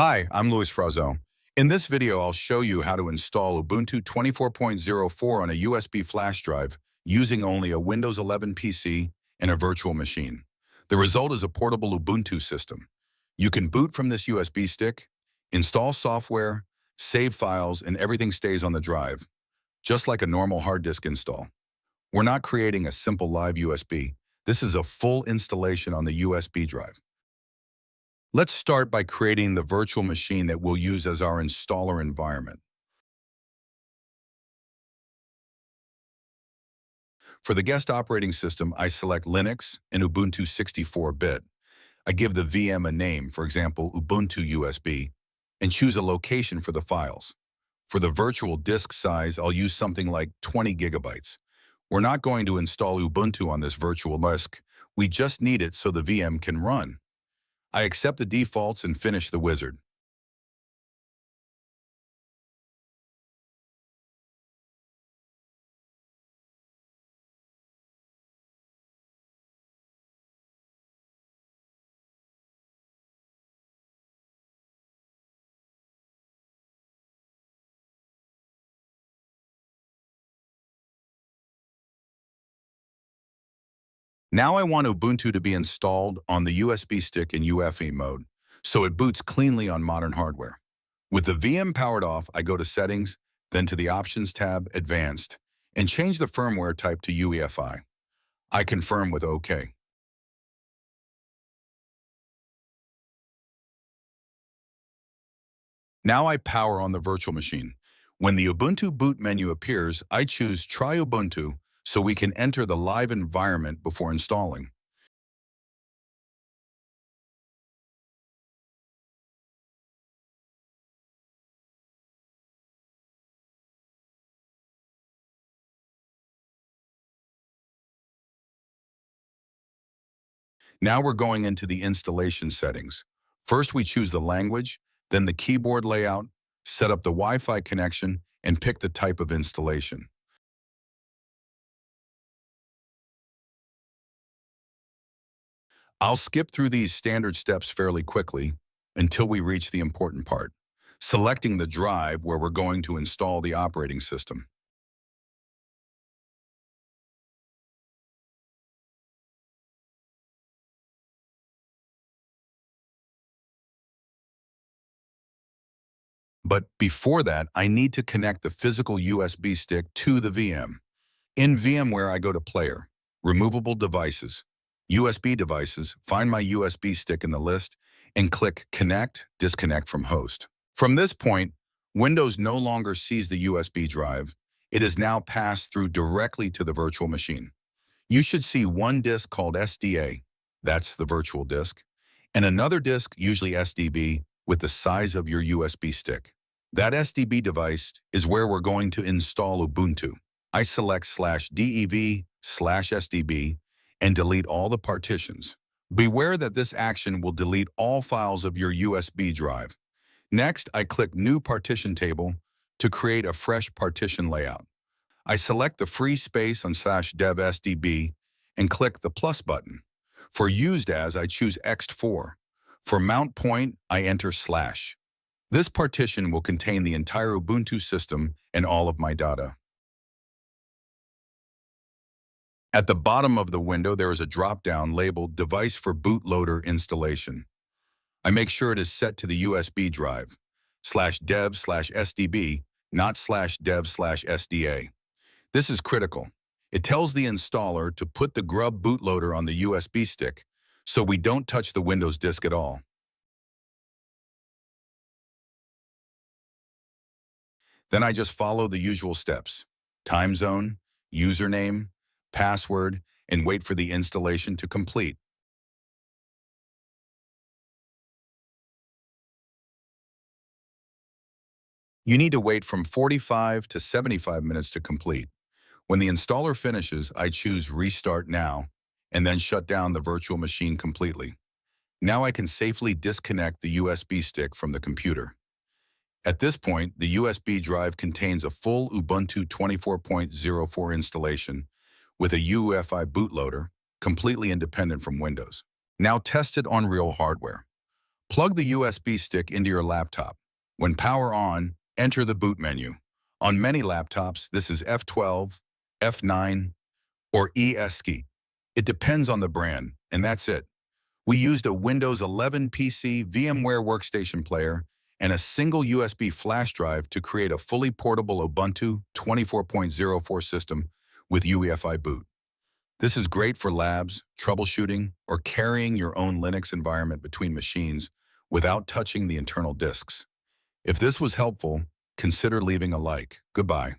Hi, I'm Luis Frazo. In this video, I'll show you how to install Ubuntu 24.04 on a USB flash drive using only a Windows 11 PC and a virtual machine. The result is a portable Ubuntu system. You can boot from this USB stick, install software, save files, and everything stays on the drive, just like a normal hard disk install. We're not creating a simple live USB. This is a full installation on the USB drive. Let's start by creating the virtual machine that we'll use as our installer environment. For the guest operating system, I select Linux and Ubuntu 64-bit. I give the VM a name, for example, Ubuntu USB, and choose a location for the files. For the virtual disk size, I'll use something like 20 gigabytes. We're not going to install Ubuntu on this virtual disk. We just need it so the VM can run. I accept the defaults and finish the wizard. Now I want Ubuntu to be installed on the USB stick in UEFI mode, so it boots cleanly on modern hardware. With the VM powered off, I go to Settings, then to the Options tab, Advanced, and change the firmware type to UEFI. I confirm with OK. Now I power on the virtual machine. When the Ubuntu boot menu appears, I choose Try Ubuntu so we can enter the live environment before installing. Now we're going into the installation settings. First, we choose the language, then the keyboard layout, set up the Wi-Fi connection, and pick the type of installation. I'll skip through these standard steps fairly quickly until we reach the important part, selecting the drive where we're going to install the operating system. But before that, I need to connect the physical USB stick to the VM. In VMware, I go to Player, Removable Devices, USB Devices, find my USB stick in the list, and click Connect, Disconnect from Host. From this point, Windows no longer sees the USB drive. It is now passed through directly to the virtual machine. You should see one disk called SDA, that's the virtual disk, and another disk, usually SDB, with the size of your USB stick. That SDB device is where we're going to install Ubuntu. I select /dev/SDB and delete all the partitions. Beware that this action will delete all files of your USB drive. Next, I click New Partition Table to create a fresh partition layout. I select the free space on /dev/SDB and click the plus button. For Used As, I choose ext4. For Mount Point, I enter /. This partition will contain the entire Ubuntu system and all of my data. At the bottom of the window, there is a drop-down labeled Device for Bootloader Installation. I make sure it is set to the USB drive, /dev/SDB, not /dev/SDA. This is critical. It tells the installer to put the GRUB bootloader on the USB stick, so we don't touch the Windows disk at all. Then I just follow the usual steps: time zone, username, password, and wait for the installation to complete. You need to wait from 45 to 75 minutes to complete. When the installer finishes, I choose Restart Now, and then shut down the virtual machine completely. Now I can safely disconnect the USB stick from the computer. At this point, the USB drive contains a full Ubuntu 24.04 installation with a UEFI bootloader, completely independent from Windows. Now test it on real hardware. Plug the USB stick into your laptop. When power on, enter the boot menu. On many laptops, this is F12, F9, or ESC. It depends on the brand, and that's it. We used a Windows 11 PC, VMware Workstation Player, and a single USB flash drive to create a fully portable Ubuntu 24.04 system with UEFI boot. This is great for labs, troubleshooting, or carrying your own Linux environment between machines without touching the internal disks. If this was helpful, consider leaving a like. Goodbye.